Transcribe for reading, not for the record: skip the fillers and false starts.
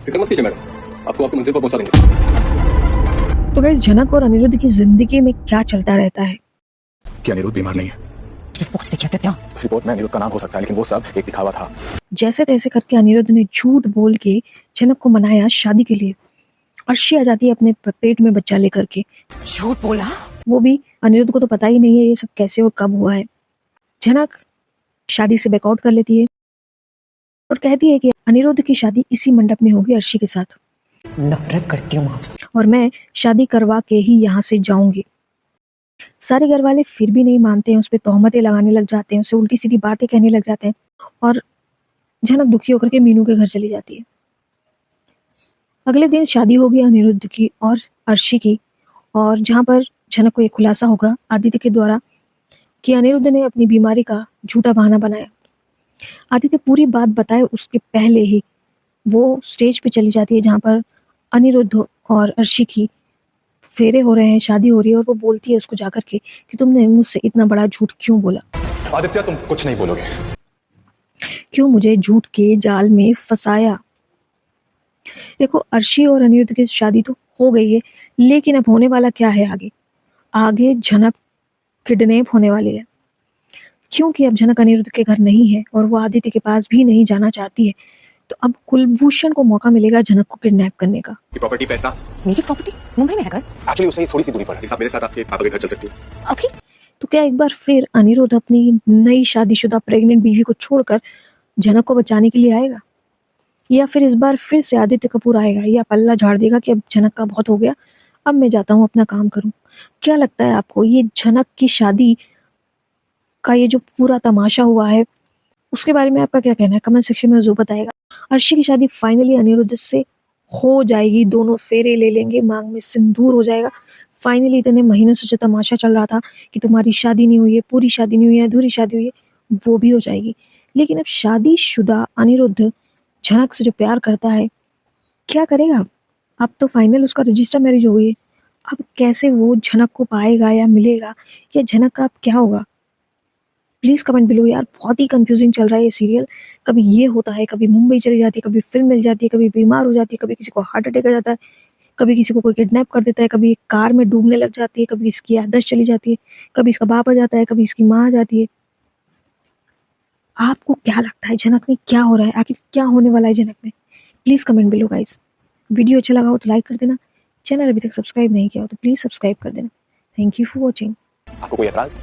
फिक्र मत कीजिए मैडम, आपको आपकी मंजिल पर पहुंचा देंगे। तो गाइस, जनक और अनिरुद्ध की जिंदगी में क्या चलता रहता है? कि अनिरुद्ध बीमार नहीं है। रिपोर्ट्स देखिए आदित्य। उस रिपोर्ट में अनिरुद्ध का नाम हो सकता है, लेकिन वो सब एक दिखावा था। जैसे तैसे करके अनिरुद्ध ने झूठ बोल के जनक को मनाया शादी के लिए। अर्शी आ जाती है अपने पेट में बच्चा लेकर के। झूठ बोला? वो भी अनिरुद्ध को तो पता ही नहीं है ये सब कैसे और कब हुआ है। जनक शादी से बैकआउट कर लेती है और कहती है कि अनिरुद्ध की शादी इसी मंडप में होगी अर्शी के साथ, नफरत करती हूँ आपसे। और मैं शादी करवा के ही यहाँ से जाऊंगी। सारे घर वाले फिर भी नहीं मानते हैं, उस पर तोहमतें लगाने लग जाते हैं, उसे उल्टी सीधी बातें कहने लग जाते हैं और जनक दुखी होकर के मीनू के घर चली जाती है। अगले दिन शादी होगी अनिरुद्ध की और अर्शी की, और जहाँ पर जनक को एक खुलासा होगा आदित्य के द्वारा कि अनिरुद्ध ने अपनी बीमारी का झूठा बहाना बनाया। आदित्य पूरी बात बताए उसके पहले ही वो स्टेज पे चली जाती है जहाँ पर अनिरुद्ध और अर्शी की फेरे हो रहे हैं, शादी हो रही है, और वो बोलती है उसको जाकर के कि तुमने मुझसे इतना बड़ा झूठ क्यों बोला? आदित्य तुम कुछ नहीं बोलोगे। क्यों मुझे झूठ के जाल में फंसाया? देखो, अर्शी और अनिरुद्ध की शादी तो हो गई है, लेकिन अब होने वाला क्या है आगे? आगे झनक किडनैप होने वाली है, क्योंकि अब झनक अनिरुद्ध के घर नहीं है और वो आदित्य के पास भी नहीं जाना चाहती है। तो अब कुलभूषण को मौका मिलेगा झनक को किडनैप करने का। प्रॉपर्टी पैसा, मेरी प्रॉपर्टी मुंबई में है घर। एक्चुअली उससे थोड़ी सी दूरी पर है। आप मेरे साथ आपके पापा के घर चल सकती हैं। अभी तो क्या एक बार फिर अनिरुद्ध अपनी नई शादीशुदा प्रेग्नेंट बीवी को छोड़कर झनक को बचाने के लिए आएगा, या फिर इस बार फिर से आदित्य कपूर आएगा या पल्ला झाड़ देगा कि अब झनक का बहुत हो गया, अब मैं जाता हूँ अपना काम करूँ? क्या लगता है आपको, ये झनक की शादी का ये जो पूरा तमाशा हुआ है उसके बारे में आपका क्या कहना है? कमेंट सेक्शन में जरूर बताएगा। अर्शी की शादी फाइनली अनिरुद्ध से हो जाएगी, दोनों फेरे ले लेंगे, मांग में सिंदूर हो जाएगा। फाइनली इतने महीनों से जो तमाशा चल रहा था कि तुम्हारी शादी नहीं हुई है, पूरी शादी नहीं हुई है, अधूरी शादी हुई है, वो भी हो जाएगी। लेकिन अब शादीशुदा अनिरुद्ध झनक से जो प्यार करता है, क्या करेगा? अब तो फाइनल उसका रजिस्टर मैरिज हो गई है। अब कैसे वो झनक को पाएगा या मिलेगा, या झनक का अब क्या होगा? प्लीज़ कमेंट बिलो यार, बहुत ही कंफ्यूजिंग चल रहा है ये सीरियल। कभी ये होता है, कभी मुंबई चली जाती है, कभी फिल्म मिल जाती है, कभी बीमार हो जाती है, कभी किसी को हार्ट अटैक आ जाता है, कभी किसी को कोई किडनैप कर देता है, कभी एक कार में डूबने लग जाती है, कभी इसकी याददाश्त चली जाती है, कभी इसका बाप आ जाता है, कभी इसकी माँ आ जाती है। आपको क्या लगता है झनक में क्या हो रहा है? आखिर क्या होने वाला है झनक में? Please comment below guys. Video अच्छा लगा हो तो लाइक कर देना, चैनल अभी तक सब्सक्राइब नहीं किया हो तो प्लीज़ सब्सक्राइब कर देना। Thank you for watching. आपको कोई एतराज?